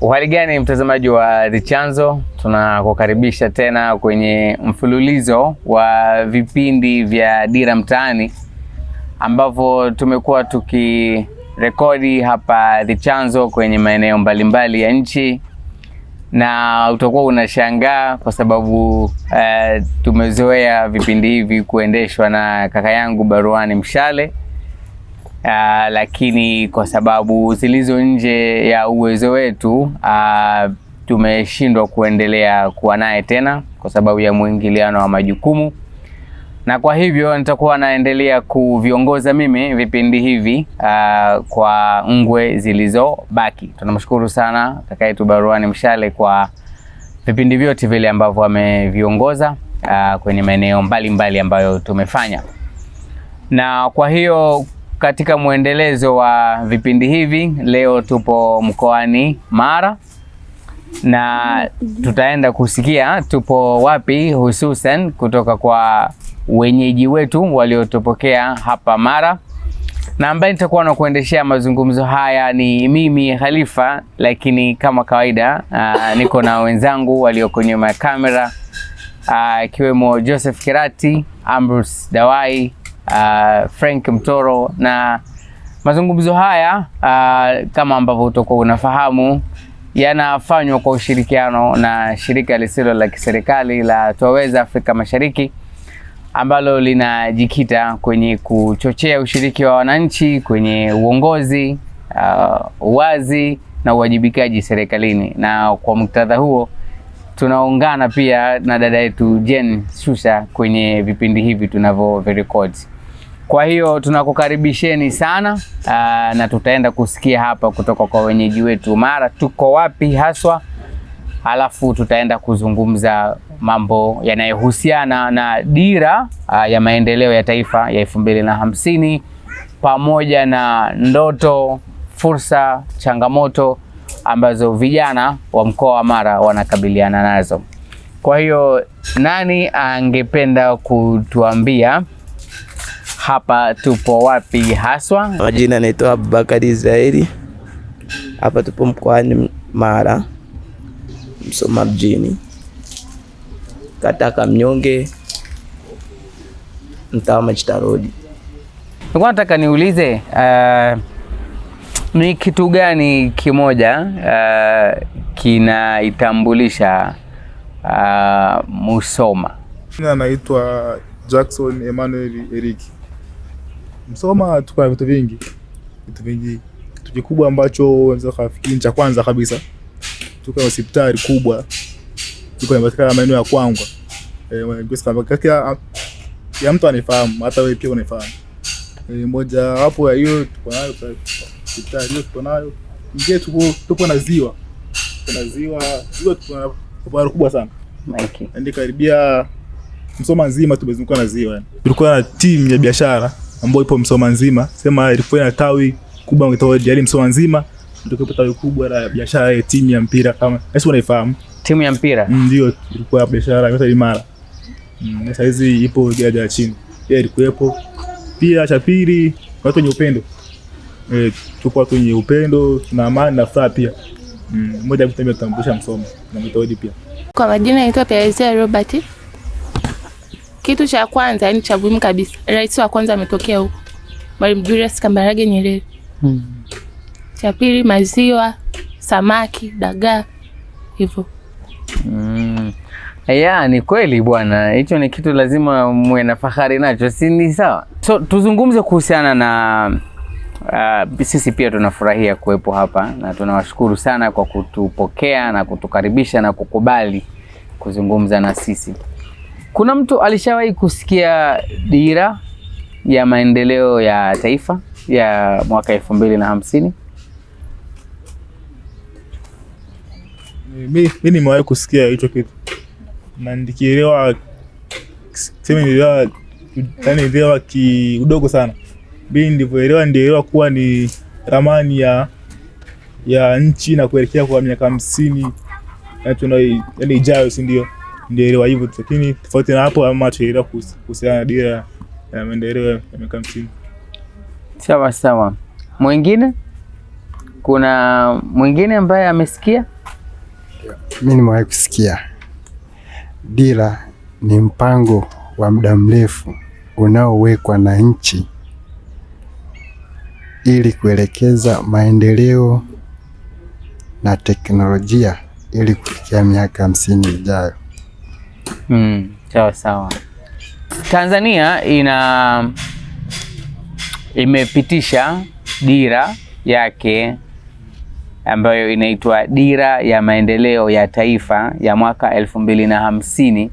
Uhali gani mtazamaji wa The Chanzo, tunakukaribisha tena kwenye mfululizo wa vipindi vya Dira Mtaani ambavyo tumekuwa tukirekodi hapa The Chanzo kwenye maeneo mbalimbali ya nchi, na utakuwa unashangaa kwa sababu tumezoea vipindi hivi kuendeshwa na kaka yangu Baruani Mshale. Lakini kwa sababu zilizo nje ya uwezo wetu tumeshindwa kuendelea kuwa naye tena kwa sababu ya mwingiliano wa majukumu, na kwa hivyo nitakuwa naendelea kuviongoza mimi vipindi hivi kwa ngwe zilizobaki. Tunamshukuru sana kaka yetu Baruani Mshale kwa vipindi vyote vile ambavyo ameviongoza kwenye maeneo mbalimbali ambayo tumefanya. Na kwa hiyo katika muendelezo wa vipindi hivi, leo tupo mkoani Mara na tutaenda kusikia tupo wapi, hususan kutoka kwa wenyeji wetu waliotupokea hapa Mara, na ambaye nitakuwa na kuendeshea mazungumzo haya ni mimi Khalifa, lakini kama kawaida niko na wenzangu walioko nyuma ya kamera, ikiwemo Joseph Kirati, Ambrose Dawai, Frank Mtoro, na mazungumzo haya kama ambavyo utakuwa unafahamu yanafanywa kwa ushirikiano na shirika lisilo la kiserikali la Twaweza Afrika Mashariki, ambalo linajikita kwenye kuchochea ushiriki wa wananchi kwenye uongozi, uwazi na uwajibikaji serikalini. Na kwa muktadha huo tunaungana pia na dada yetu Jen Shusha kwenye vipindi hivi tunavyovirekodi. Kwa hiyo tunakukaribisheni sana na tutaenda kusikia hapa kutoka kwa wenyeji wetu Mara tuko wapi haswa, alafu tutaenda kuzungumza mambo yanayohusiana na dira ya maendeleo ya taifa ya 2050 pamoja na ndoto, fursa, changamoto ambazo vijana wa mkoa wa Mara wanakabiliana nazo. Kwa hiyo nani angependa kutuambia hapa tupo wapi haswa? Majina naitwa Abubakari Zairi. Hapa tupo mkoani Mara, Msoma mjini, kata Kamnyonge, mtaa Machita Road. Nilikuwa nataka niulize ni kitu gani kimoja kinaitambulisha Musoma? Naitwa Jackson Emmanuel Eric. Msoma tuko na vitu vingi. Kitu kikubwa ambacho unaweza kufikiri cha kwanza kabisa, tuko na hospitali kubwa, tuko na maeneo ya Kwangwa. Kati ya mtu anifahamu, hata wewe pia unifahamu. Moja hapo ya hiyo tuko nayo hospitali hiyo tuko nayo. Nje tupo na ziwa. Kuna ziwa tuko na bara kubwa sana. Maiki. Ndio karibia Msoma nzima tumezunguka na ziwa. Tulikuwa na timu ya biashara ambayo ipo Msoma nzima. Sema ilikuwa na tawi kubwa ngitoa hadi Msoma nzima. Ndio tawi kubwa la biashara ya timu ya mpira, kama sasa unaifahamu. Timu ya mpira? Ndio ilikuwa ya biashara yote Imara. Sasa hizi ipo daraja ya chini. Yeye ilikuwepo. Pia cha pili, watu wenye upendo. Tupo watu wenye upendo na amani na furaha pia. Mmoja mtu kutambulisha Msoma na mtawadi pia. Kwa majina naitwa Perezia Robert. Kitu cha kwanza ni cha muhimu kabisa, rais wa kwanza ametokea huko, Mwalimu Julius Kambarage Nyerere. Cha pili maziwa, samaki, dagaa, hivyo. Ni kweli bwana, hicho ni kitu lazima muwe na fahari nacho, si ni sawa? So tuzungumze kuhusiana na sisi pia tunafurahia kuwepo hapa na tunawashukuru sana kwa kutupokea na kutukaribisha na kukubali kuzungumza na sisi. Kuna mtu alishawahi kusikia dira ya maendeleo ya taifa ya mwaka 2050? Mimi nimewahi kusikia hicho kitu. Na ndikielewa nilielewa kidogo sana. Mimi ndivyoelewa kuwa ni ramani ya nchi na kuelekea kwa miaka 50 na ijayo, si ndio? Ndio elewa hivyo, lakini tofauti na hapo ama tuelewa kuhusiana na dira ya maendeleo ya miaka 50. Sawa sawa. Mwingine? Kuna mwingine ambaye amesikia? mimi nimewahi kusikia dira ni mpango wa muda mrefu unaowekwa na nchi ili kuelekeza maendeleo na teknolojia ili kufikia miaka 50 ijayo. Sawa sawa. Tanzania imepitisha dira yake ambayo inaitwa Dira ya Maendeleo ya Taifa ya mwaka 2050.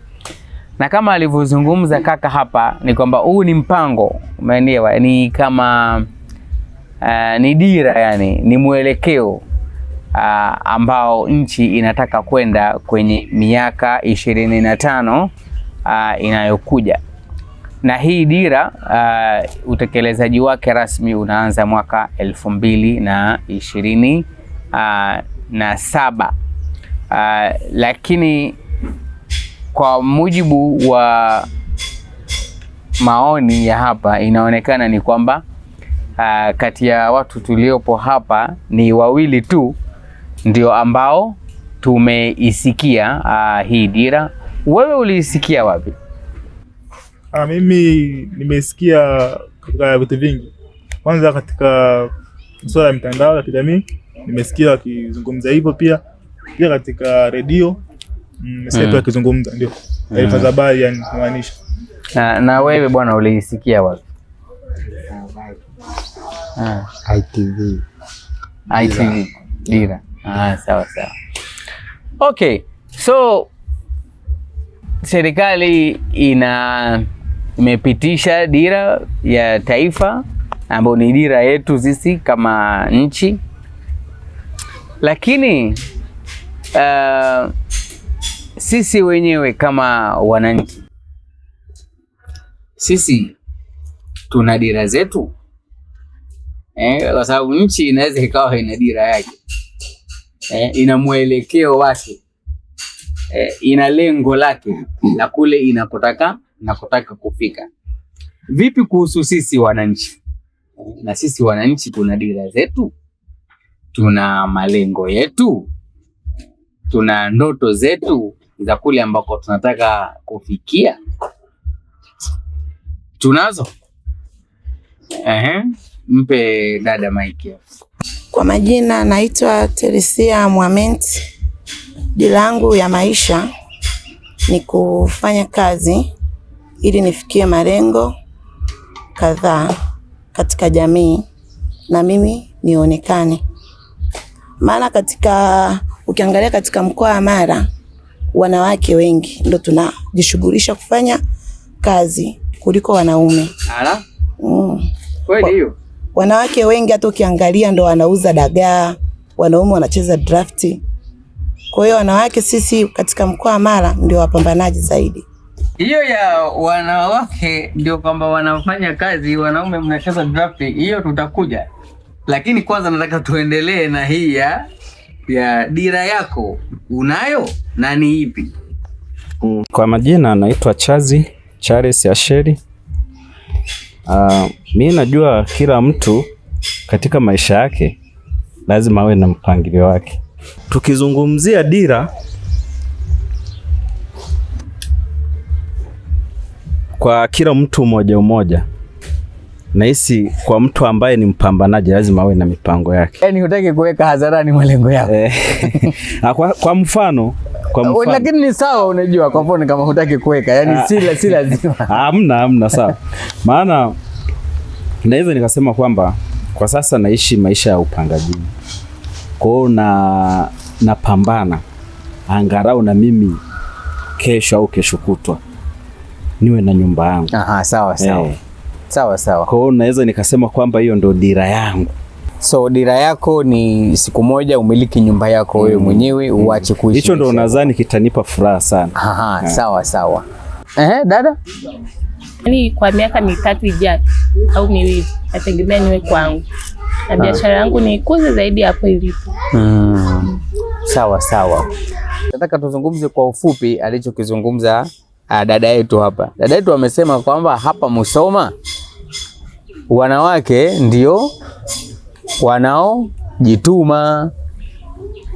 Na kama alivyozungumza kaka hapa ni kwamba huu ni mpango, umeelewa? Ni kama ni dira, yani ni mwelekeo ambao nchi inataka kwenda kwenye miaka 25 inayokuja. Na hii dira utekelezaji wake rasmi unaanza mwaka 2027. Lakini kwa mujibu wa maoni ya hapa inaonekana ni kwamba kati ya watu tuliopo hapa ni wawili tu ndio ambao tumeisikia hii dira. Wewe uliisikia wapi? Mimi nimesikia katika vitu vingi. Kwanza katika masuala ya mitandao ya kijamii nimesikia wakizungumza hivyo, pia katika redio nimesikia wakizungumza, ndio taarifa za habari yani kumaanisha. Na wewe bwana uliisikia wapi? ITV. Dira. Sawa sawa. Okay. So serikali imepitisha dira ya taifa ambayo ni dira yetu sisi kama nchi, lakini sisi wenyewe kama wananchi, sisi tuna dira zetu kwa sababu nchi inaweza ikawa ina dira yake, ina mwelekeo wake, ina lengo lake la kule inakotaka kufika. Vipi kuhusu sisi wananchi? Na sisi wananchi tuna dira zetu, tuna malengo yetu, tuna ndoto zetu za kule ambako tunataka kufikia. Tunazo? Mpe dada Mike. Kwa majina naitwa Teresia Mohamed. Dira yangu ya maisha ni kufanya kazi ili nifikie malengo kadhaa katika jamii na mimi nionekane. Maana ukiangalia katika mkoa wa Mara wanawake wengi ndio tunajishughulisha kufanya kazi kuliko wanaume. Kweli hiyo? Wanawake wengi hata ukiangalia ndio wanauza dagaa, wanaume wanacheza drafti. Kwa hiyo wanawake sisi katika mkoa wa Mara ndio wapambanaji zaidi. Hiyo ya wanawake ndio kwamba wanafanya kazi, wanaume mnacheza drafti, hiyo tutakuja. Lakini kwanza nataka tuendelee na hii ya dira yako. Unayo na ni ipi? Kwa majina naitwa Charles Asheri. Mimi najua kila mtu katika maisha yake lazima awe na mpangilio wake. Tukizungumzia dira kwa kila mtu mmoja, nahisi kwa mtu ambaye ni mpambanaji lazima awe na mipango yake. Yaani hutaki kuweka hadharani malengo yako. Kwa mfano. Lakini ni sawa, unajua, kwa mfano kama hutaki kuweka, yani si lazima. Hamna sawa. Maana naweza nikasema kwamba kwa sasa naishi maisha ya upangaji. Kwa hiyo napambana angalau na mimi kesho au kesho kutwa niwe na nyumba yangu. Sawa. Sawa. Kwa hiyo naweza nikasema kwamba hiyo ndio dira yangu. So dira yako ni siku moja umiliki nyumba yako wewe mwenyewe, uache kuishi. Hicho ndio nadhani kitanipa furaha sana. Sawa. Dada? Yaani kwa miaka 3 ijayo au 2 nategemea niwe kwangu. Na biashara yangu ni ikuze zaidi hapo ilipo. Sawa. Nataka tuzungumze kwa ufupi alichokizungumza dada yetu hapa. Dada yetu amesema kwamba hapa Musoma wanawake ndio wanaojituma.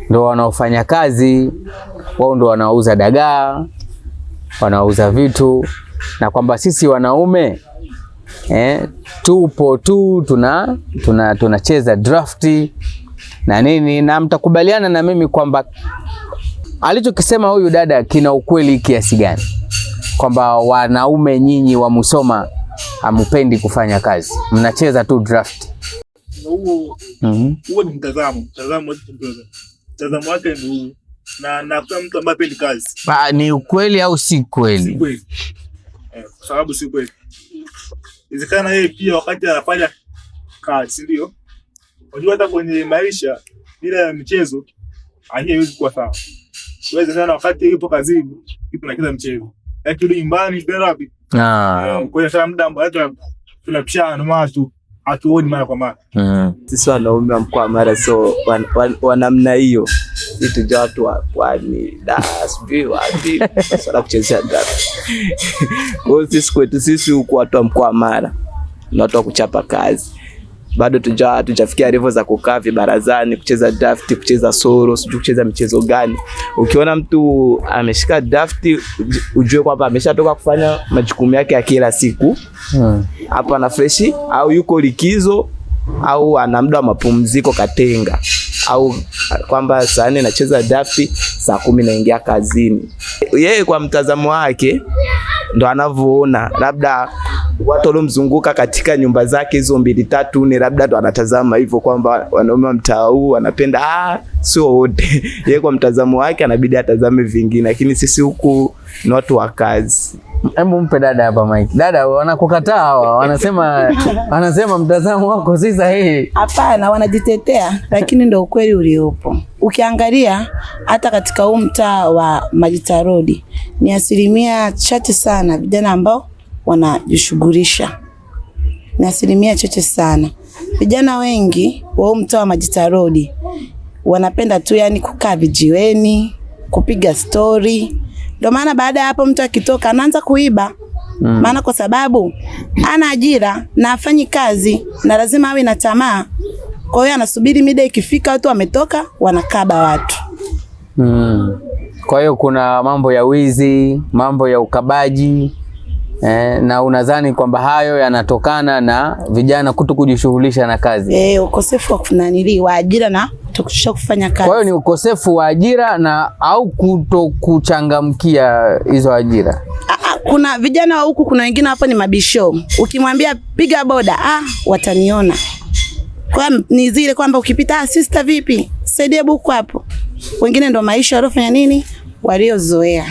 ndo wanaofanya kazi, wao ndo wanauza dagaa, wanauza vitu, na kwamba sisi wanaume tupo tu tunacheza drafti na nini, na mtakubaliana na mimi kwamba alichokisema huyu dada kina ukweli kiasi gani, kwamba wanaume nyinyi wa Musoma hamupendi kufanya kazi, mnacheza tu draft. Huo ni mtazamo wake ndio huo, na kwa mtu ambaye hapendi kazi. Ni ukweli au si kweli? Si kweli. Kwa sababu si kweli. Inawezekana yeye pia wakati anafanya kazi, ndio. Unajua hata kwenye maisha bila michezo haiwezi kuwa sawa. Wewe sana wakati yupo kazini, yupo na kila mchezo. Lakini nyumbani therapy. Kwa hiyo muda ambao tunapishana na watu hatuoni mara kwa mara. Sisi wanaume wa mkoa wa Mara so wanamna hiyo. Sisi tu watu wa pwani, dasbi wapi sasa kuchezea draft. Kwa sisi kwetu sisi huko watu wa mkoa wa Mara na watu wa kuchapa kazi. Bado tujafikia level za kukaa vibarazani kucheza draft, kucheza solo, sijui kucheza michezo gani. Ukiona mtu ameshika draft ujue kwamba ameshatoka kufanya majukumu yake ya kila siku. Hapa ana fresh au yuko likizo au ana muda wa mapumziko katenga, au kwamba saa 4 anacheza draft, saa 10 naingia kazini. Yeye kwa mtazamo wake ndo anavyoona, labda watu waliomzunguka katika nyumba zake hizo 2, 3, 4 labda ndo anatazama hivyo kwamba wanaume wa mtaa huu wanapenda sio wote. Yeye kwa mtazamo wake anabidi atazame vingine, lakini sisi huku ni watu wa kazi. Hebu mpe dada hapa mic. Dada wanakukataa hawa, wanasema mtazamo wako si sahihi. Hapana, wanajitetea lakini ndio ukweli uliopo. Ukiangalia hata katika huu mtaa wa Majita Road ni asilimia chache sana vijana ambao wanajishughulisha. Ni asilimia chache sana. Vijana wengi wa huu mtaa wa Majita Road wanapenda tu yani kukaa vijiweni, kupiga story. Ndio maana baada ya hapo mtu akitoka anaanza kuiba. Maana kwa sababu ana ajira na afanyi kazi na lazima awe na tamaa. Kwa hiyo anasubiri mida ikifika watu wametoka wanakaba watu. Kwa hiyo kuna mambo ya wizi, mambo ya ukabaji, na unadhani kwamba hayo yanatokana na vijana kutokujishughulisha na kazi? Ukosefu wa wa ajira na kutokujishughulisha kufanya kazi. Kwa hiyo ni ukosefu wa ajira na au kutokuchangamkia hizo ajira. Kuna vijana wa huku, kuna wengine hapa ni mabisho. Ukimwambia piga boda, wataniona. Kwa ni zile kwamba ukipita sister vipi? Saidie buku hapo. Wengine ndo maisha waliofanya nini? Waliozoea.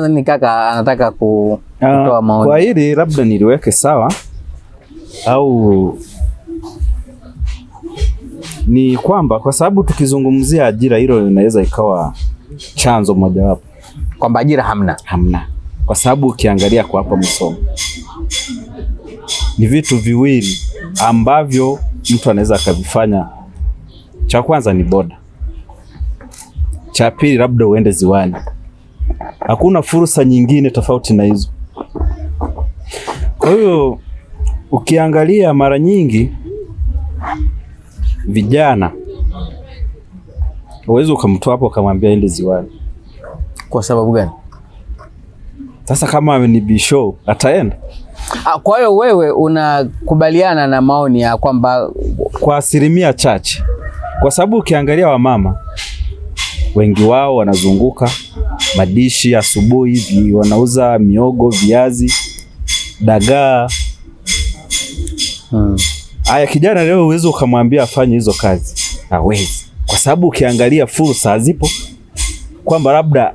Ni kaka anataka kutoa maoni. Kwa hili labda niliweke sawa, au ni kwamba kwa sababu tukizungumzia ajira hilo linaweza ikawa chanzo mojawapo kwamba ajira hamna. Kwa sababu ukiangalia kwa hapa Musoma ni vitu viwili ambavyo mtu anaweza akavifanya. Cha kwanza ni boda, cha pili labda uende ziwani. Hakuna fursa nyingine tofauti na hizo. Kwa hiyo ukiangalia mara nyingi vijana uwezo ukamtoa hapo ukamwambia ende ziwani. Kwa sababu gani? Sasa kama ni bisho ataenda. Kwa hiyo wewe unakubaliana na maoni ya kwamba kwa asilimia chache, kwa sababu ukiangalia wamama wengi wao wanazunguka madishi asubuhi, wanauza miogo, viazi, dagaa. Aya, kijana leo uwezo ukamwambia afanye hizo kazi, hawezi. Kwa sababu ukiangalia fursa hazipo, kwamba labda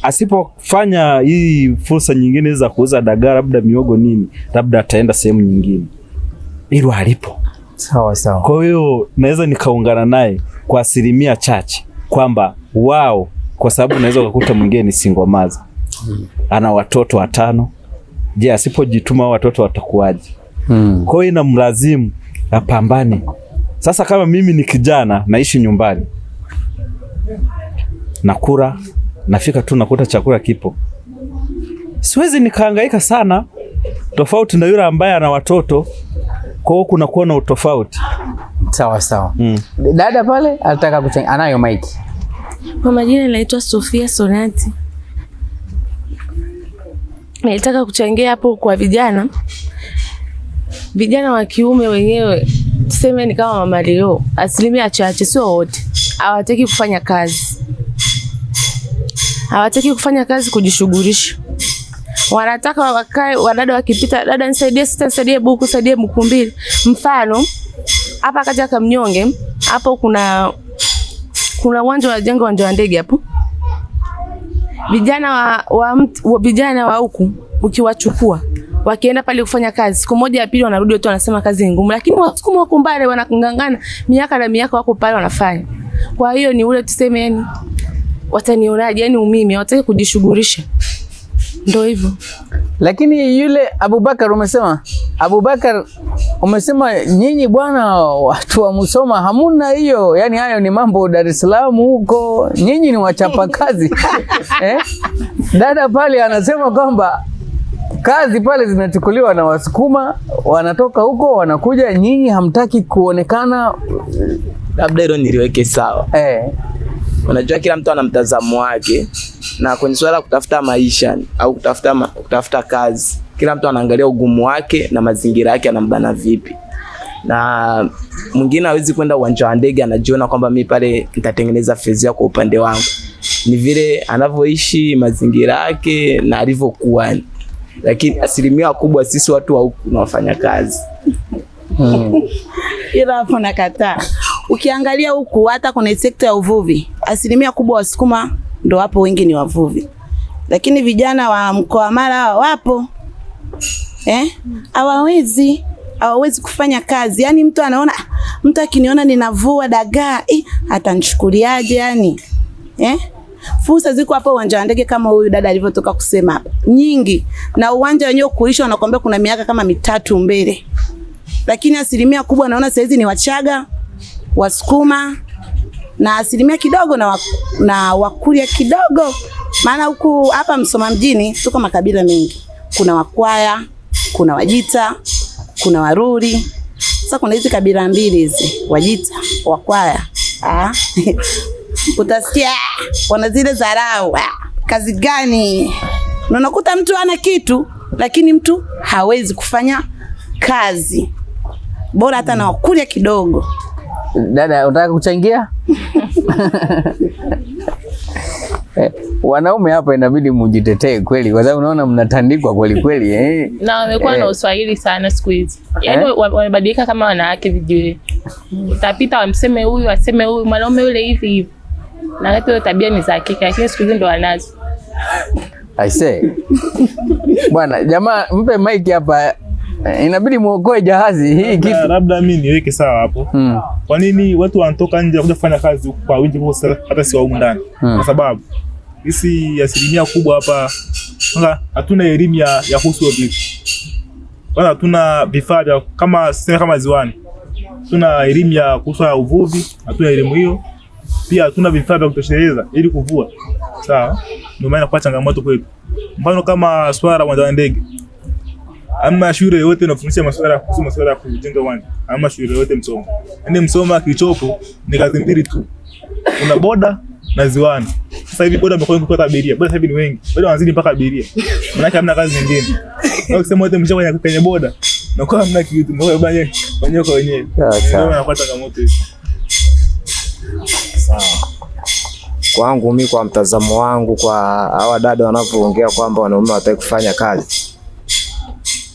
asipofanya hii fursa nyingine za kuuza dagaa, labda miogo nini, labda ataenda sehemu nyingine. Hilo halipo. Sawa. Kwa hiyo naweza nikaungana naye kwa asilimia chache kwamba wao, kwa sababu naweza kukuta mwingine ni single mother. Ana watoto 5. Je, asipojituma watoto watakuwaje? Kwa hiyo inamlazimu apambane. Sasa kama mimi ni kijana naishi nyumbani, nakula, nafika tu nakuta chakula kipo, siwezi nikahangaika sana, tofauti na yule ambaye ana watoto. Kwa hiyo kuna kuona utofauti. Sawa sawa. Dada pale alitaka kuchangia, anayo mic. Kwa majina naitwa Sofia Sonati. Nilitaka kuchangia hapo kwa vijana. Vijana wa kiume wenyewe tuseme ni kama Mama Leo, asilimia chache, sio wote, hawataki kufanya kazi. Hawataki kufanya kazi, kujishughulisha. Wanataka wakae, wadada wakipita, dada nisaidie, sita nisaidie buku, nisaidie buku mbili. Mfano hapa kaja Kamnyonge, hapo kuna uwanja wa jengo, uwanja wa ndege hapo. Vijana wa huku ukiwachukua wakienda pale kufanya kazi, siku moja ya pili wanarudi watu wanasema kazi ni ngumu, lakini wasukuma wako mbali, wanakungangana miaka na miaka, wako pale wanafanya. Kwa hiyo ni ule tuseme, yani watanionaje, yani umimi, hawataki kujishughulisha. Ndio hivyo. Lakini yule Abubakar umesema nyinyi bwana watu wa Musoma hamuna hiyo, yani hayo ni mambo Dar es Salaam huko, nyinyi ni wachapa kazi. Dada pale anasema kwamba kazi pale zinachukuliwa na Wasukuma, wanatoka huko wanakuja, nyinyi hamtaki kuonekana. Labda hilo niliweke sawa. Unajua kila mtu ana mtazamo wake, na kwenye swala kutafuta maisha au kutafuta kazi, kila mtu anaangalia ugumu wake na mazingira yake anambana vipi. Na mwingine hawezi kwenda uwanja wa ndege anajiona kwamba mimi pale nitatengeneza fedha kwa upande wangu. Ni vile anavyoishi, mazingira yake na alivyokuwa. Lakini asilimia kubwa sisi watu wa huku tunafanya kazi. Ila hapo nakataa. Ukiangalia huku hata kuna sekta ya uvuvi, asilimia kubwa Wasukuma ndo wapo, wengi ni wavuvi. Lakini vijana wa mkoa Mara wapo. Hawawezi kufanya kazi. Yani mtu anaona, mtu akiniona ninavua dagaa, atanichukuliaje yani? Fursa ziko hapo uwanja wa ndege kama huyu dada alivyotoka kusema hapa, nyingi. Na uwanja wenyewe kuisha wanakuambia kuna miaka kama 3 mbele. Lakini asilimia kubwa naona saizi ni Wachaga, Wasukuma, na asilimia kidogo na Wakuria kidogo. Maana huku hapa Musoma mjini tuko makabila mengi. Kuna Wakwaya, kuna Wajita, kuna Waruri. Sasa kuna hizi kabila mbili hizi, Wajita, Wakwaya. Utasikia wana zile dharau. Kazi gani? Unakuta mtu ana kitu lakini mtu hawezi kufanya kazi. Bora hata na Wakuria kidogo. Dada, unataka kuchangia? Wanaume hapa inabidi mujitetee kweli, kwa sababu unaona mnatandikwa kweli kweli. Na wamekuwa na uswahili sana siku hizi. Yaani wamebadilika kama wanawake vijue. Utapita wamseme huyu, aseme huyu, mwanaume yule hivi hivi. Na hiyo tabia ni za kike, lakini siku hizi ndo wanazo. I say. Bwana, jamaa mpe mic hapa. Inabidi muokoe jahazi hii kitu. Labda mimi niweke sawa hapo. Kwa nini watu wanatoka nje kuja kufanya kazi kwa wingi kwa hata si wa huko ndani? Kwa sababu sisi asilimia kubwa hapa hatuna elimu ya kuhusu vitu. Wala hatuna vifaa vya kama ziwani. Tuna elimu ya kuhusu uvuvi, hatuna elimu hiyo. Pia hatuna vifaa vya kutosheleza ili kuvua. Sawa? Ndio maana kwa changamoto kwetu. Mfano kama swala uwanja wa ndege. Ama shule yote inafundisha masuala ya kujenga uwanja. Ama shule yote Musoma. Yaani Musoma kilichopo ni kazi mbili tu. Kuna boda na ziwani. Sasa hivi boda wamekuwa kupata abiria. Boda sasa hivi ni wengi. Boda wanazidi mpaka abiria. Maana hamna kazi nyingine. Au kusema wote mshakuwa kwenye boda na kwa hamna kitu. Mko wenyewe kwa wenyewe. Ndio wanapata changamoto hizo. Sawa. Kwangu mimi, kwa mtazamo wangu, kwa hawa dada wanapoongea kwamba wanaume hawataki kufanya kazi,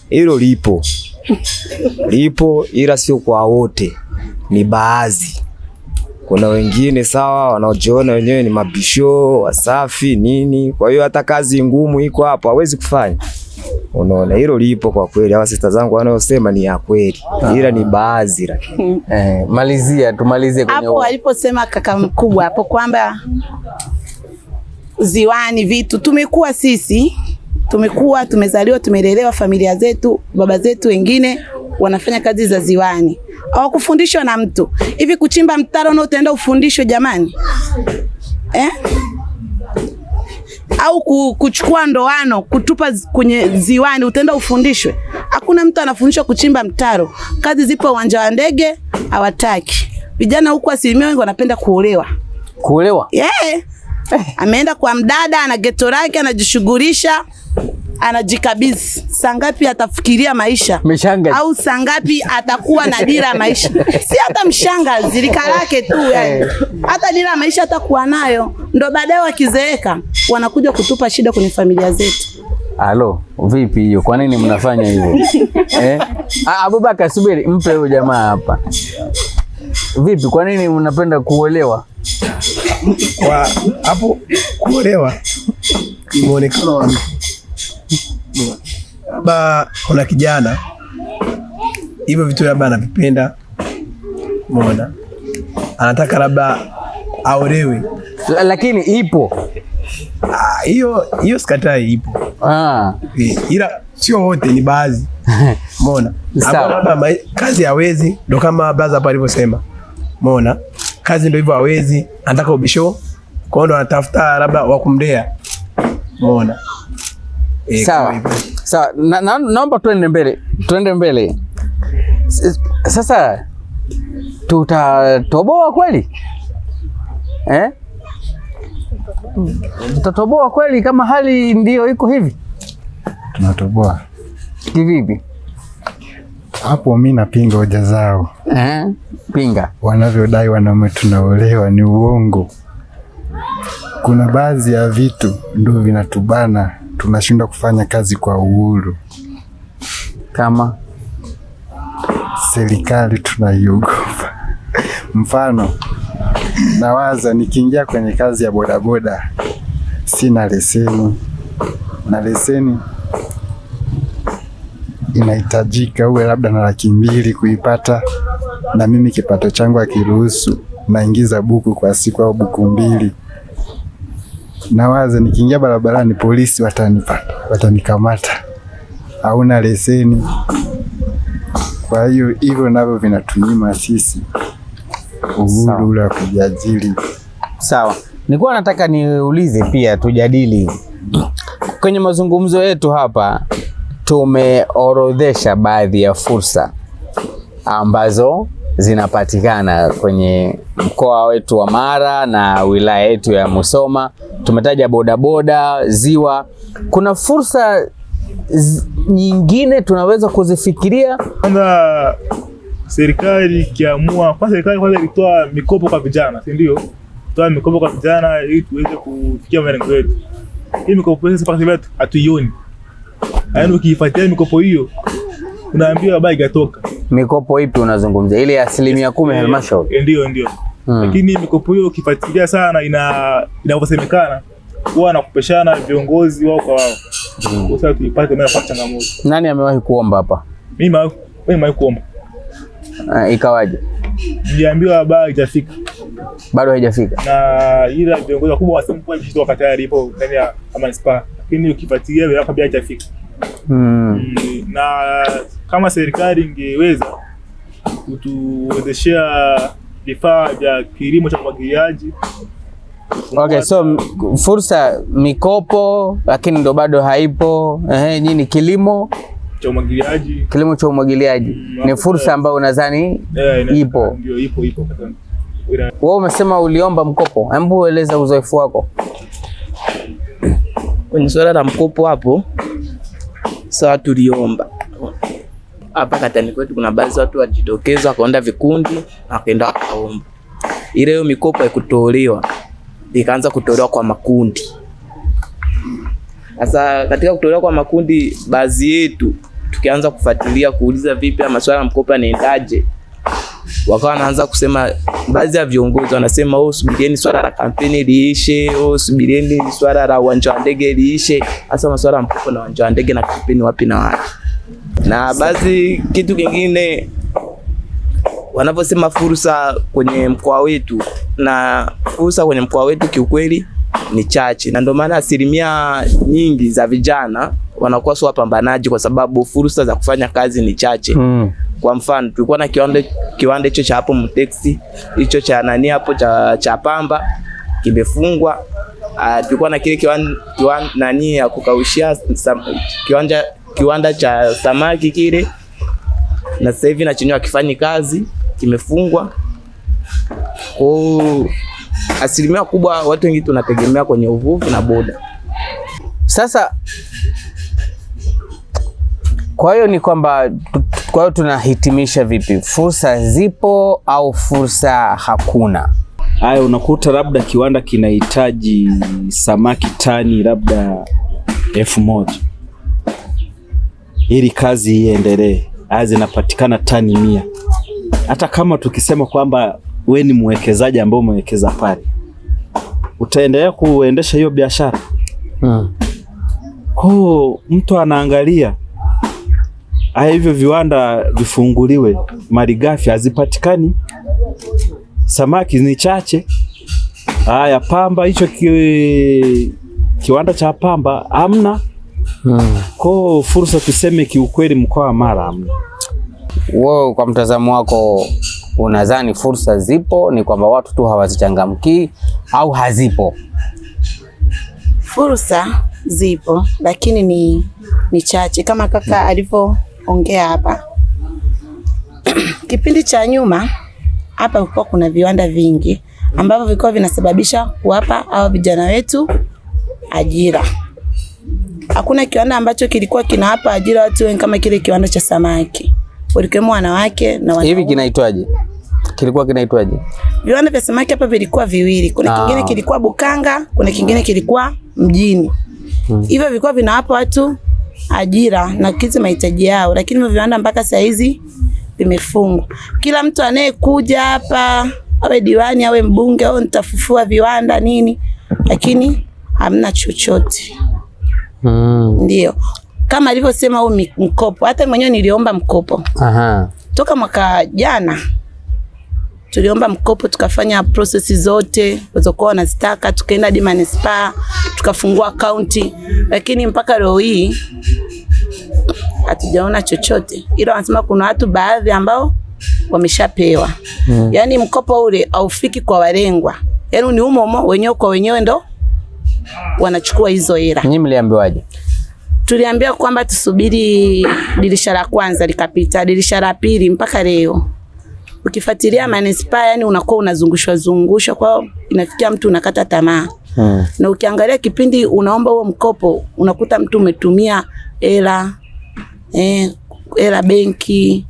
hilo lipo ila sio kwa wote, ni baadhi. Kuna wengine sawa wanaojiona wenyewe ni mabisho, wasafi nini, kwa hiyo hata kazi ngumu iko hapo hawezi kufanya. Unaona, hilo lipo kwa kweli. Hawa sister zangu wanayosema ni ya kweli, ila ni baadhi. Tumalizie kwenye hapo aliposema kaka mkubwa hapo kwamba ziwani vitu tumekuwa sisi, tumezaliwa, tumelelewa, familia zetu, baba zetu wengine wanafanya kazi za ziwani. Hawakufundishwa na mtu. Hivi kuchimba mtaro na utaenda ufundishwe jamani? au kuchukua ndoano kutupa kwenye ziwani utaenda ufundishwe? Hakuna mtu anafundishwa kuchimba mtaro. Kazi zipo uwanja wa ndege, hawataki. Vijana huku asilimia wengi wanapenda kuolewa. Kuolewa? Yeah. Ameenda kwa mdada, ana geto lake, anajishughulisha, anajikabidhi. Sangapi atafikiria maisha? Mshangazi. Au sangapi atakuwa na dira ya maisha? Si hata mshangazi, lika lake tu yani. Hata dira ya maisha atakuwa nayo. Ndo baadaye wakizeeka wanakuja kutupa shida kwenye familia zetu. Halo, vipi hiyo? Kwa nini mnafanya hivyo? Abubakar, subiri, mpe huyo jamaa hapa. Vipi, kwa nini mnapenda kuolewa? Kwa hapo kuolewa muonekano wa labda kuna kijana hivyo vitu labda anavipenda, umeona, anataka labda aolewe, lakini ipo hiyo sikatai, ipo ila sio wote, ni baadhi. Umeona, labda kazi hawezi, ndo kama brother hapa alivyosema, umeona, kazi ndio hivyo hawezi, anataka ubisho, kwa hiyo ndo anatafuta labda wa kumlea, umeona. Sawa. Sawa, naomba tuende mbele. Sasa tutatoboa kweli? Tutatoboa kweli kama hali ndio iko hivi? Tunatoboa. Kivipi? Hapo mimi napinga hoja zao. Pinga. Wanavyodai wanaume tunaolewa ni uongo. Kuna baadhi ya vitu ndio vinatubana, tunashindwa kufanya kazi kwa uhuru. Kama serikali tunaiogopa. Mfano, nawaza nikiingia kwenye kazi ya bodaboda, sina leseni. Na leseni inahitajika uwe labda na 200,000 kuipata, na mimi kipato changu akiruhusu naingiza buku kwa siku au buku 2. Nawaza nikiingia barabarani polisi watanikamata. Hauna leseni. Kwa hiyo hivyo navyo vinatunyima sisi uhuru ule wa kujiajiri. Sawa. Nilikuwa nataka niulize pia tujadili. Kwenye mazungumzo yetu hapa tumeorodhesha baadhi ya fursa ambazo zinapatikana kwenye mkoa wetu wa Mara na wilaya yetu ya Musoma. Tumetaja bodaboda, ziwa. Kuna fursa nyingine tunaweza kuzifikiria? Kwanza serikali ikiamua, serikali kwanza ilitoa mikopo kwa vijana, si ndio? Toa mikopo kwa vijana ili tuweze kufikia malengo yetu. Hii mikopo sasa mpaka sasa hatuioni. Yaani ukiifuatia mikopo hiyo unaambiwa baba igatoka. Mikopo ipi unazungumzia? Ile 10% halmashauri? Ndio. Lakini mikopo hiyo ukifuatilia sana inavyosemekana huwa nakupeshana viongozi wao kwa wao. Sasa tuipate mara kwa changamoto. Nani amewahi kuomba hapa? Mimi nimewahi kuomba. Ikawaje? Niliambiwa baba haijafika. Bado haijafika. Na ila viongozi wakubwa wasema kwa vitu wakati tayari ipo ndani ya manispaa. Lakini ukifuatilia bila kabla haijafika. Na kama serikali ingeweza kutuwezeshea vifaa vya kilimo cha umwagiliaji. Okay, so fursa mikopo lakini ndo bado haipo. Nini kilimo cha umwagiliaji? Kilimo cha umwagiliaji ni fursa ambayo unadhani ipo? Ndio, ipo. Wewe umesema uliomba mkopo. Hebu eleza uzoefu wako. Kwenye swala la mkopo hapo, sawa, tuliomba. Hapa katani kwetu kuna baadhi watu wajitokeza wakaenda vikundi wakaenda wakaomba. Ile hiyo mikopo haikutolewa, ikaanza kutolewa kwa makundi. Sasa katika kutolewa kwa makundi, baadhi yetu tukianza kufuatilia kuuliza vipi masuala ya mkopo yanaendaje, wakawa wanaanza kusema, baadhi ya viongozi wanasema subirieni swala la kampeni liishe, subirieni swala la uwanja wa ndege liishe. Hasa masuala ya mkopo na uwanja wa ndege na kampeni wapi na wapi. Na baadhi kitu kingine wanaposema fursa kwenye mkoa wetu, na fursa kwenye mkoa wetu kiukweli ni chache, na ndio maana asilimia nyingi za vijana wanakuwa sio wapambanaji kwa sababu fursa za kufanya kazi ni chache. Kwa mfano tulikuwa na kiwanda hicho cha hapo Mtexi, hicho cha nani hapo cha Pamba kimefungwa. tulikuwa na kile nani ya kukaushia kiwanda cha samaki kile, na sasa hivi na chenye akifanyi kazi kimefungwa. Kwa asilimia kubwa watu wengi tunategemea kwenye uvuvi na boda. Sasa kwa hiyo ni kwamba, kwa hiyo tunahitimisha vipi? Fursa zipo au fursa hakuna? Haya, unakuta labda kiwanda kinahitaji samaki tani labda 1000 ili kazi iendelee. Haya, zinapatikana tani 100. Hata kama tukisema kwamba we ni mwekezaji ambao umewekeza pale, utaendelea kuendesha hiyo biashara? Kwa mtu anaangalia hivyo viwanda vifunguliwe, malighafi hazipatikani, samaki ni chache. Haya, pamba, hicho kiwanda cha pamba hamna. Kwa fursa tuseme kiukweli mkoa wa Mara hamna. Wewe kwa mtazamo wako unadhani fursa zipo, ni kwamba watu tu hawazichangamki au hazipo? Fursa zipo, lakini ni chache kama kaka alivyoongea hapa. Kipindi cha nyuma hapa kulikuwa kuna viwanda vingi ambavyo vilikuwa vinasababisha kuwapa hao vijana wetu ajira. Hakuna kiwanda ambacho kilikuwa kinawapa ajira watu wengi kama kile kiwanda cha samaki. Walikuwa wanawake na wanaume. Hivi kinaitwaje? Kilikuwa kinaitwaje? Viwanda vya samaki hapa vilikuwa viwili. Kuna kingine kilikuwa Bukanga, kuna kingine kilikuwa mjini. Hivyo vilikuwa vinawapa watu ajira na kizi mahitaji yao, lakini hivyo viwanda mpaka saa hizi vimefungwa. Kila mtu anayekuja hapa, awe diwani awe mbunge au nitafufua viwanda nini, lakini hamna chochote. Ndio. Kama alivyosema huo mkopo, hata mwenyewe niliomba mkopo. Toka mwaka jana tuliomba mkopo, tukafanya process zote walizokuwa wanazitaka, tukaenda hadi manispaa, tukafungua akaunti, lakini mpaka leo hii hatujaona chochote. Ila wanasema kuna watu baadhi ambao wameshapewa. Yaani mkopo ule haufiki kwa walengwa. Yaani ni umo wenyewe kwa wenyewe ndo wanachukua hizo hela. Nyinyi mliambiwaje? Tuliambia kwamba tusubiri dirisha la kwanza likapita, dirisha la pili mpaka leo. Ukifuatilia manispaa, yani unakuwa unazungushwa kwa inafikia mtu unakata tamaa. Na ukiangalia kipindi unaomba huo mkopo, unakuta mtu umetumia hela benki,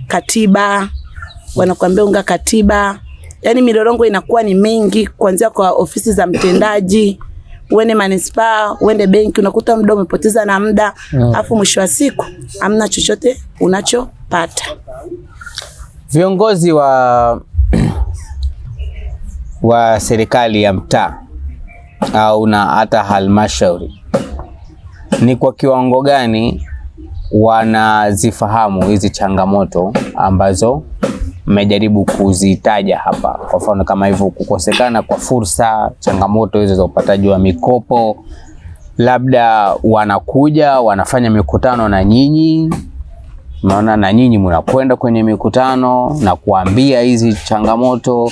katiba, wanakuambia unga katiba. Yani milolongo inakuwa ni mengi kuanzia kwa ofisi za mtendaji, uende manispaa, uende benki, unakuta muda umepoteza na muda, afu mwisho wa siku hamna chochote unachopata. Viongozi wa serikali ya mtaa au na hata halmashauri, ni kwa kiwango gani wanazifahamu hizi changamoto ambazo mmejaribu kuzitaja hapa? Kwa mfano kama hivyo, kukosekana kwa fursa, changamoto hizo za upataji wa mikopo, labda wanakuja wanafanya mikutano na nyinyi, maana na nyinyi mnakwenda kwenye mikutano na kuambia hizi changamoto,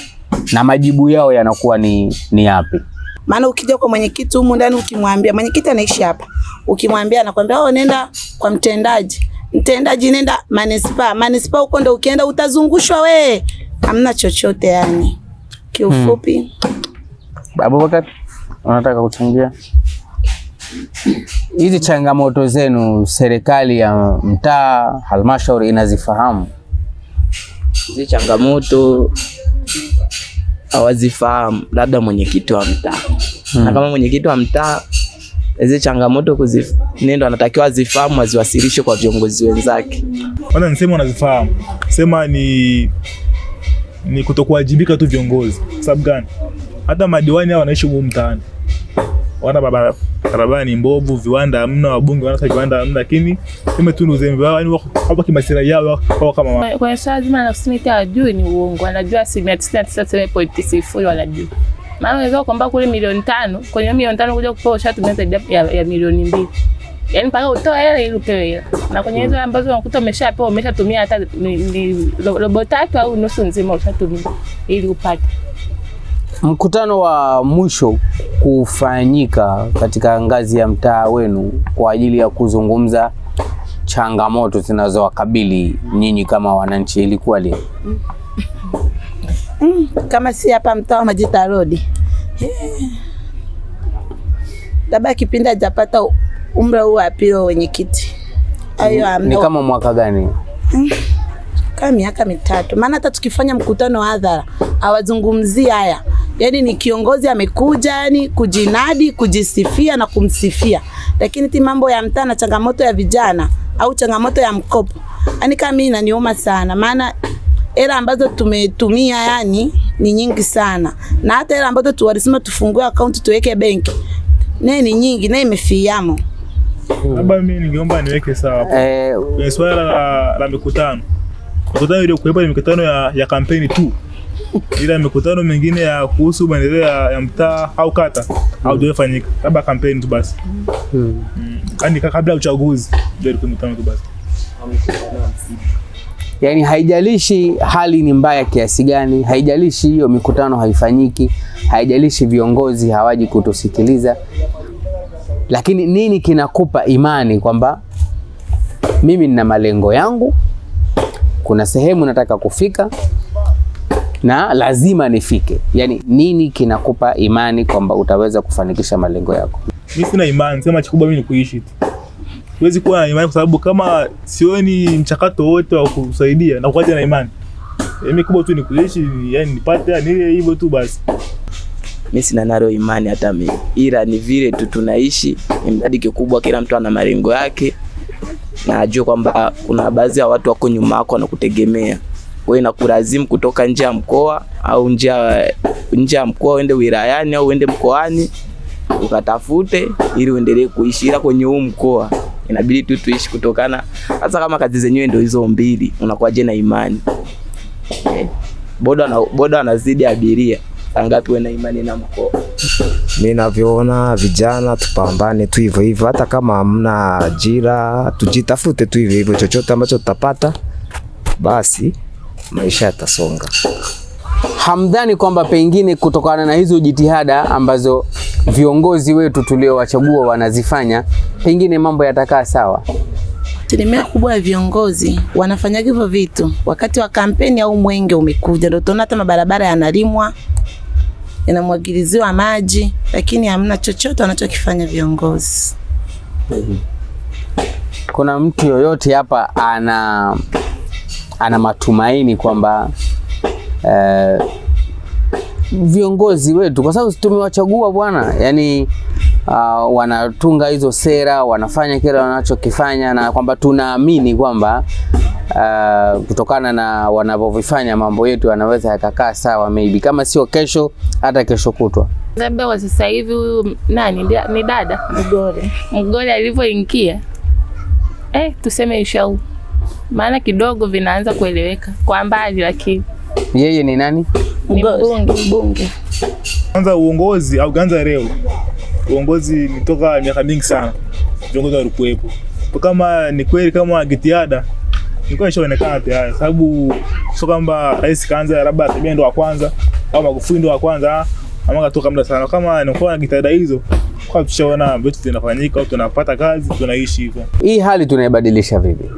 na majibu yao yanakuwa ni yapi? Maana ukija kwa mwenyekiti humu ndani, ukimwambia mwenyekiti anaishi hapa, ukimwambia anakuambia nenda kwa mtendaji nenda manispaa huko ndo ukienda utazungushwa we, hamna chochote yani. Kiufupi. Abubakar, unataka kuchangia? Hizi changamoto zenu serikali ya mtaa, halmashauri inazifahamu? Hizi changamoto hawazifahamu, labda mwenyekiti wa mtaa. Na kama mwenyekiti wa mtaa hizi changamoto nendo anatakiwa azifahamu, aziwasilishe kwa viongozi wenzake. Kwanza nisema wanazifahamu. Sema ni kutokuwajibika tu viongozi. Sababu gani? Hata madiwani hao wanaishi huko mtaani. Wana barabara ni mbovu, viwanda hamna, wabunge wanataka viwanda hamna, lakini kama tu uzembe wao, yani hapo kimasira yao kama kwa sababu zima na simiti hajui ni uongo, anajua 99.0 wanajua. Maana unaweza kwamba kule milioni 5, kwenye milioni 5 kuja kupewa ushatumia zaidi ya milioni 2. Yaani mpaka utoe hela ili upewe hela. Na kwenye hizo ambazo unakuta umeshapewa, umeshatumia hata robo 3 au nusu nzima ushatumia ili upate. Mkutano wa mwisho kufanyika katika ngazi ya mtaa wenu kwa ajili ya kuzungumza changamoto zinazowakabili nyinyi kama wananchi ilikuwa lini? Kama si hapa mtaa wa Majita Road. Labda kipindi hajapata umri huu wa pili wenye kiti. Ni kama mwaka gani? Kama miaka 3. Maana hata tukifanya mkutano wa hadhara hawazungumzii haya. Yaani ni kiongozi amekuja yani kujinadi, kujisifia na kumsifia. Lakini ti mambo ya mtaa na changamoto ya vijana au changamoto ya mkopo. Yaani kama mimi inaniuma sana. Maana hela ambazo tumetumia yani ni nyingi sana. Na hata hela ambazo tuwalisema tufungue account tuweke benki. Ni nyingi na imefiamo. Labda mimi ningeomba niweke sawa. Kwenye swala la mikutano. Mikutano ile kuwepo ni mikutano ya kampeni tu. Ila mikutano mingine ya kuhusu maendeleo ya mtaa au kata au ndio ifanyika. Labda kampeni tu basi. Yaani kabla ya uchaguzi ndio mikutano tu basi. Yaani haijalishi hali ni mbaya kiasi gani, haijalishi hiyo mikutano haifanyiki, haijalishi viongozi hawaji kutusikiliza. Lakini nini kinakupa imani kwamba mimi nina malengo yangu, kuna sehemu nataka kufika na lazima nifike? Yaani nini kinakupa imani kwamba utaweza kufanikisha malengo yako? Mimi sina imani, sema kikubwa mimi ni kuishi tu. Siwezi kuwa na imani kwa sababu kama sioni mchakato wote wa kusaidia na kuacha na imani. Mimi kubwa tu ni kuishi, yani nipate nile hivyo tu basi. Mimi sina nalo imani hata mimi. Ila ni vile tu tunaishi, mradi kikubwa kila mtu ana malengo yake. Na ajue kwamba kuna baadhi ya watu wako nyuma yako wanakutegemea. Wewe inakulazimu kutoka nje ya mkoa au nje ya mkoa uende wilayani au uende mkoani ukatafute ili uendelee kuishi. Ila kwenye huu mkoa inabidi tu tuishi kutokana, hata kama kazi zenyewe ndio hizo mbili, unakuwaje na imani? Boda anazidi abiria, ngapi wewe na imani na mkoa? Mimi navyoona vijana tupambane tu hivyo hivyo, hata kama hamna ajira tujitafute tu hivyo hivyo, chochote ambacho tutapata basi maisha yatasonga. Hamdhani kwamba pengine kutokana na hizo jitihada ambazo viongozi wetu tuliowachagua wanazifanya, pengine mambo yatakaa sawa? Asilimia kubwa ya viongozi wanafanya hivyo vitu wakati wa kampeni au mwenge umekuja, ndio tunaona hata mabarabara yanalimwa, yanamwagiliziwa maji, lakini hamna chochote wanachokifanya viongozi. Kuna mtu yoyote hapa ana matumaini kwamba viongozi wetu, kwa sababu tumewachagua bwana, yani wanatunga hizo sera, wanafanya kile wanachokifanya, na kwamba tunaamini kwamba kutokana na wanavyofanya mambo yetu yanaweza yakakaa sawa, maybe kama sio kesho hata kesho kutwa. Labda kwa sasa hivi huyu nani ni dada Mgore alivyoingia, tuseme inshallah, maana kidogo vinaanza kueleweka kwa mbali. Lakini yeye ni nani? Mbunge. Kwanza uongozi au ganza leo. Uongozi nitoka miaka mingi sana. Viongozi walikuwepo. Kama ni kweli kama jitihada nilikuwa nishaonekana tayari, sababu sio kwamba rais kaanza labda Samia ndo wa kwanza au Magufuli ndo wa kwanza ama katoka muda sana. Kama nilikuwa na jitihada hizo kwa tushaona vitu vinafanyika au tunapata kazi, tunaishi hivyo. Hii hali tunaibadilisha vipi?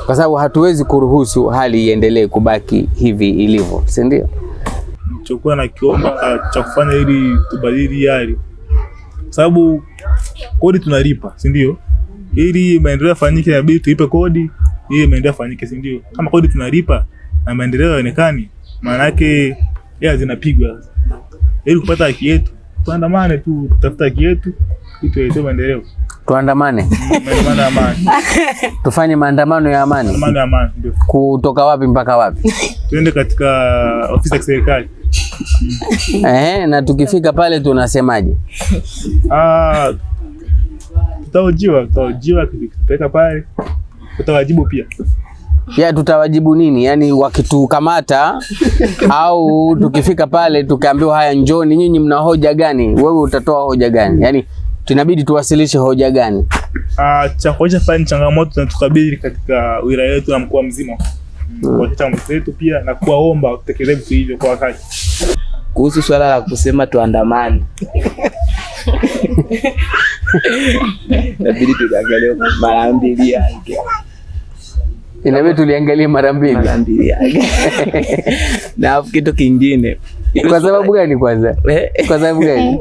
Kwa sababu hatuwezi kuruhusu hali iendelee kubaki hivi ilivyo, si ndio? Nilichokuwa nakiomba cha kufanya ili tubadili hali, sababu kodi tunalipa, si ndio? Ili maendeleo yafanyike inabidi tulipe kodi, ili maendeleo yafanyike, si ndio? Kama kodi tunalipa na maendeleo yaonekane, maana yake hela zinapigwa. Ili kupata haki yetu, tuandamane tu, tutafuta haki yetu, ili tuweze maendeleo. Tuandamane. Maandamano ya amani. Tufanye maandamano ya amani. Maandamano ya amani ndio. Kutoka wapi mpaka wapi? Tuende katika ofisi ya serikali. Na tukifika pale tunasemaje? Tutaojiwa tukipeleka pale. Tutawajibu pia. Ya tutawajibu nini? Yaani wakitukamata au tukifika pale tukaambiwa haya njoni, nyinyi mna hoja gani? Wewe utatoa hoja gani? Yaani tunabidi tuwasilishe hoja gani? Cha hoja fani changamoto tunatukabili katika wilaya yetu na mkoa mzima. Kwa changamoto zetu pia na kuwaomba tutekeleze vitu hivyo kwa wakati. kuhusu swala la kusema tuandamane. Inabidi tuliangalie mara mbili yake. Inabidi tuliangalie mara mbili yake. Na kitu kingine. Kwa sababu gani kwanza? Kwa sababu gani?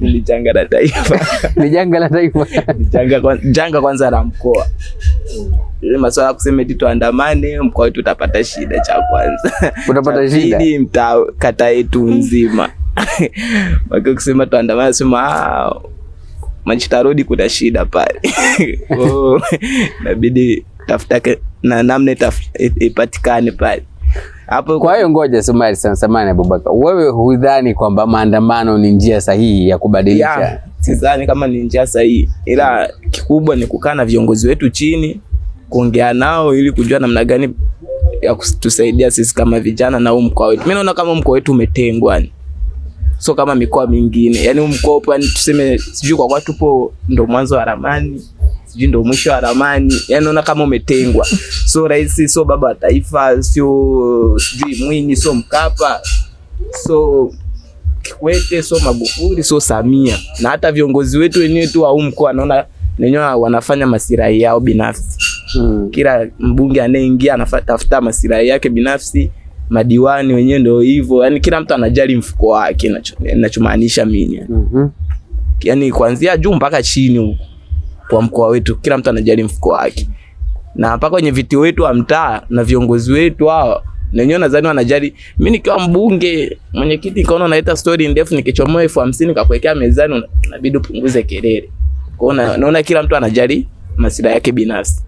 Ni janga la taifa. Ni janga la taifa. Janga kwanza la mkoa. Ile masuala kusema eti tuandamane, mkoa wetu utapata shida cha kwanza. Utapata shida. Ili mtaa kata yetu nzima. Waki kusema tuandamane sema Manchester Road kuna shida pale. Inabidi tafuta na namna ipatikane pale. Hapo kwa hiyo ngoja samahani Abubakar. Wewe hudhani kwamba maandamano ni njia sahihi ya kubadilisha? Sidhani kama ni njia sahihi. Ila kikubwa ni kukaa na viongozi wetu chini, kuongea nao ili kujua namna gani ya kutusaidia sisi kama vijana na mkoa wetu. Mimi naona kama mkoa wetu umetengwa. So kama mikoa mingine. Yaani mkoa upo tuseme sijui kwa tupo ndo mwanzo wa ramani, sijui ndo mwisho wa ramani. Yaani naona kama umetengwa. So rais sio baba wa taifa, sio sijui Mwinyi, sio Mkapa, so Kikwete, sio Magufuli, sio Samia. Na hata viongozi wetu wenyewe tu au mkoa naona wenyewe wanafanya masirai yao binafsi. Kila mbunge anayeingia anatafuta masirai yake binafsi, madiwani wenyewe ndio hivyo. Yaani kila mtu anajali mfuko wake, ninachomaanisha mimi. Yaani kuanzia juu mpaka chini huko kwa mkoa wetu kila mtu anajali mfuko wake. Na mpaka kwenye viti wetu wa mtaa na viongozi wetu hao wenyewe nadhani wanajali. Mimi nikiwa mbunge, mwenyekiti kaona naleta story ndefu nikichomoa 50,000 kakuwekea mezani, inabidi upunguze kelele. Kwa hiyo naona kila mtu anajali masilahi yake binafsi.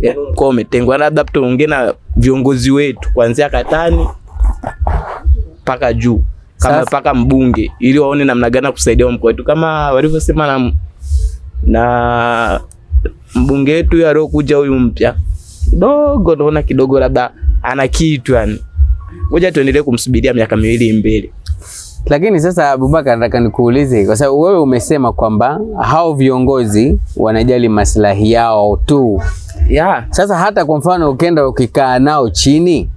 Yaani mkoa umetengwa, labda tuongee na viongozi wetu kuanzia katani mpaka juu kama mpaka mbunge ili waone namna gani kusaidia mkoa wetu kama walivyosema na mbunge wetu yule aliyokuja huyu mpya. Kidogo labda ana kitu yani. Ngoja tuendelee kumsubiria miaka 2 mbele. Lakini sasa Abubakar, nataka nikuulize kwa sababu wewe umesema kwamba hao viongozi wanajali maslahi yao tu. Sasa hata kwa mfano ukienda ukikaa nao chini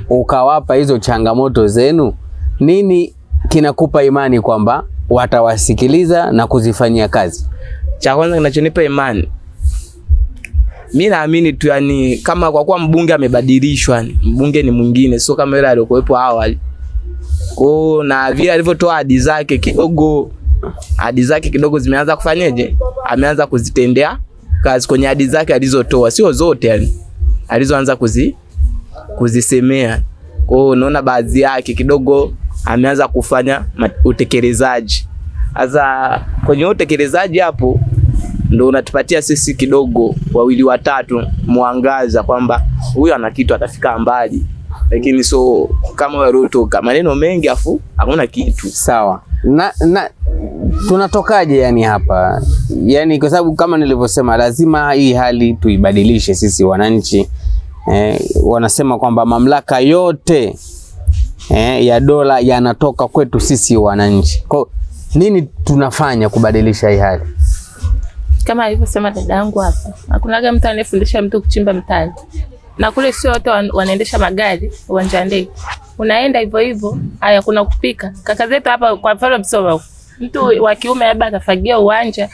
ukawapa hizo changamoto zenu, nini kinakupa imani kwamba watawasikiliza na kuzifanyia kazi? Cha kwanza kinachonipa imani, mimi naamini tu yani kama kwa kuwa mbunge amebadilishwa, mbunge ni mwingine, sio kama yule aliyokuwepo awali. Na vile alivyotoa ahadi zake kidogo zimeanza kufanyaje? Ameanza kuzitendea kazi kwenye ahadi zake alizotoa, sio zote yani. Alizoanza kuzisemea. Naona baadhi yake kidogo ameanza kufanya utekelezaji. Sasa kwenye utekelezaji hapo ndio unatupatia sisi kidogo 2 watatu mwangaza kwamba huyu ana kitu atafika mbali. Lakini so kama warotoka maneno mengi afu hakuna kitu. Sawa. Na tunatokaje yani hapa? Yani kwa sababu kama nilivyosema lazima hii hali tuibadilishe sisi wananchi. Wanasema kwamba mamlaka yote ya dola yanatoka kwetu sisi wananchi. Kwa nini tunafanya kubadilisha hii hali? Kama alivyosema dada yangu hapa, hakunaga mtu anayefundisha mtu kuchimba mtani. Na kule sio wote wanaendesha magari uwanja ndege. Unaenda hivyo hivyo. Haya kuna kupika. Kaka zetu hapa kwa mfano Msoma, mtu wa kiume labda atafagia uwanja,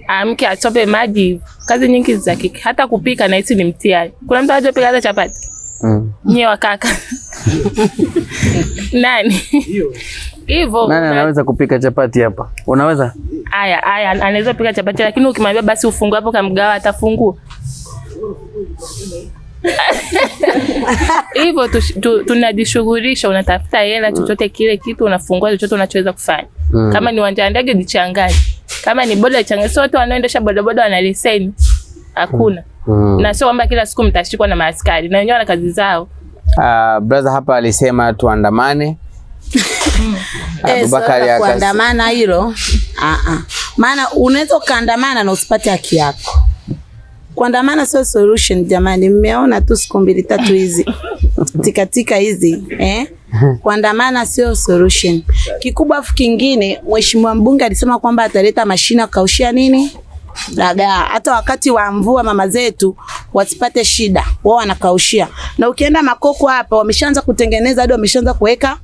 amke atope maji, kazi nyingi za kike. Hata kupika na hisi ni mtihani. Kuna mtu anajua pika hata chapati? Nyewe kaka. Nani? Hivyo. Nani anaweza kupika chapati hapa? Unaweza? Haya, anaweza kupika chapati lakini ukimwambia basi ufungue hapo kamgawa atafungua. Hivyo tunajishughulisha, unatafuta hela chochote kile kitu unafungua chochote unachoweza kufanya. Kama ni uwanja ndege jichanganye. Kama ni boda jichanganye. Sio wote wanaoendesha bodaboda wana leseni. Hakuna. Na sio kwamba kila siku mtashikwa na maaskari. Na wenyewe wana kazi zao. Brother hapa alisema tuandamane. Abubakar kuandamana hilo. Maana unaweza kuandamana na usipate haki yako. Kuandamana sio solution jamani, mmeona tu siku 2-3 hizi. Tika hizi, Kuandamana sio solution. Kikubwa afu kingine, mheshimiwa mbunge alisema kwamba ataleta mashina kaushia nini? dagaa. Hata wakati wa mvua mama zetu wasipate shida, wao wanakaushia. Na ukienda Makoko hapa wameshaanza kutengeneza, hadi wameshaanza kuweka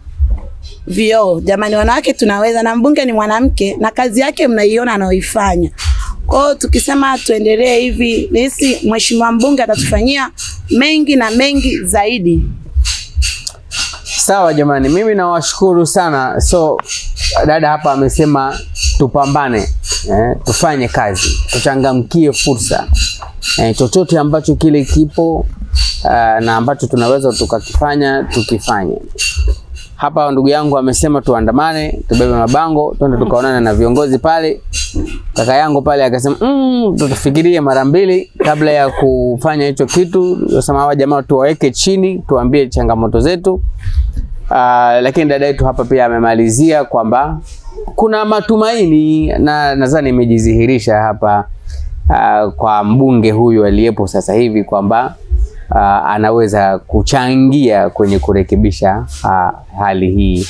vioo. Jamani, wanawake tunaweza, na mbunge ni mwanamke na kazi yake mnaiona anaoifanya. Kwa hiyo tukisema tuendelee hivi, nisi mheshimiwa mbunge atatufanyia mengi na mengi zaidi. Sawa jamani, mimi nawashukuru sana. So dada hapa amesema tupambane, tufanye kazi, tuchangamkie fursa, chochote ambacho kile kipo na ambacho tunaweza tukakifanya tukifanye. Hapa ndugu yangu amesema tuandamane, tubebe mabango, twende tukaonana na viongozi pale. Kaka yangu pale akasema tufikirie mara mbili kabla ya kufanya hicho kitu. Tunasema hawa jamaa tuwaweke chini, tuambie changamoto zetu. Lakini dada yetu hapa pia amemalizia kwamba kuna matumaini, na nadhani imejidhihirisha hapa kwa mbunge huyu aliyepo sasa hivi kwamba anaweza kuchangia kwenye kurekebisha hali hii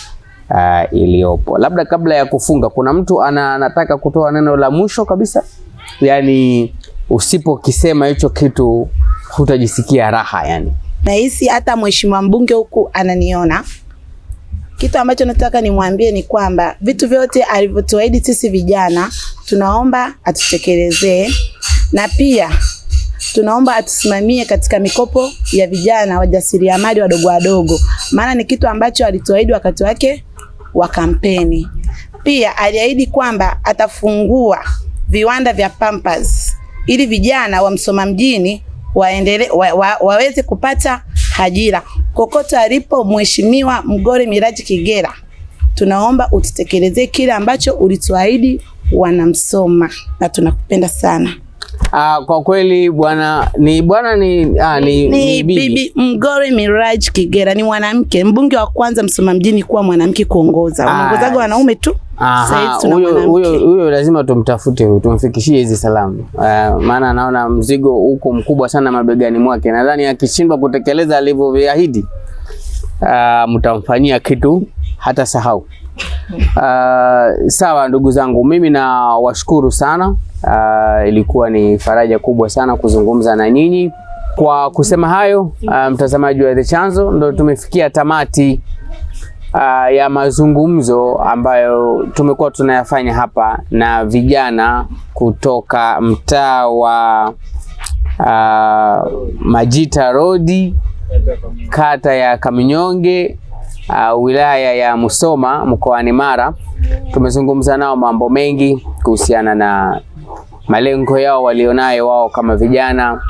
iliyopo. Labda kabla ya kufunga, kuna mtu anataka kutoa neno la mwisho kabisa? Yani usipokisema hicho kitu hutajisikia raha yani. Na hisi hata mheshimiwa mbunge huku ananiona. Kitu ambacho nataka nimwambie ni kwamba vitu vyote alivyotuahidi sisi vijana tunaomba atutekelezee, na pia tunaomba atusimamie katika mikopo ya vijana wajasiriamali wadogo wadogo, maana ni kitu ambacho alituahidi wakati wake wa kampeni. Pia aliahidi kwamba atafungua viwanda vya Pampers ili vijana wa Msoma mjini waweze kupata ajira. Kokote alipo mheshimiwa Mgore Miraji Kigera, tunaomba ututekelezee kile ambacho ulituahidi wana Msoma, na tunakupenda sana. Kwa kweli bwana ni bibi Mgore Miraji Kigera, ni mwanamke mbunge wa kwanza Msoma mjini kuwa mwanamke kuongoza. Wanaongozaga wanaume tu. Huyo lazima tumtafute, tumfikishie hizi salamu. Maana naona mzigo huko mkubwa sana mabegani mwake. Nadhani akishindwa kutekeleza alivyoahidi, mtamfanyia kitu hata sahau. Sawa ndugu zangu, mimi nawashukuru sana. Ilikuwa ni faraja kubwa sana kuzungumza na nyinyi. Kwa kusema hayo, mtazamaji wa The Chanzo, ndo tumefikia tamati ya mazungumzo ambayo tumekuwa tunayafanya hapa na vijana kutoka mtaa wa Majita Road, kata ya Kaminyonge, wilaya ya Musoma, mkoani Mara. Tumezungumza nao mambo mengi kuhusiana na malengo yao walionayo wao kama vijana,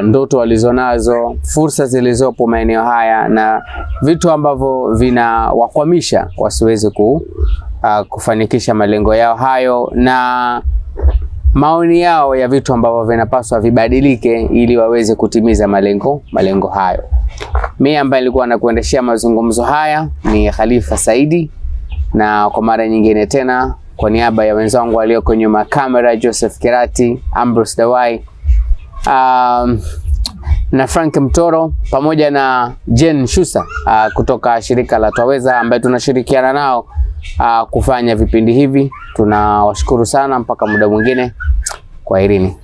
ndoto walizonazo, fursa zilizopo maeneo haya, na vitu ambavyo vinawakwamisha wasiweze kufanikisha malengo yao hayo, na maoni yao ya vitu ambavyo vinapaswa vibadilike ili waweze kutimiza malengo hayo. Mimi ambaye nilikuwa nakuendeshea mazungumzo haya ni Khalifa Saidi, na kwa mara nyingine tena kwa niaba ya wenzangu walioko nyuma kamera, Joseph Kirati, Ambrose Dawai, na Frank Mtoro pamoja na Jen Shusa kutoka shirika la Twaweza ambaye tunashirikiana nao kufanya vipindi hivi. Tunawashukuru sana, mpaka muda mwingine. Kwaherini.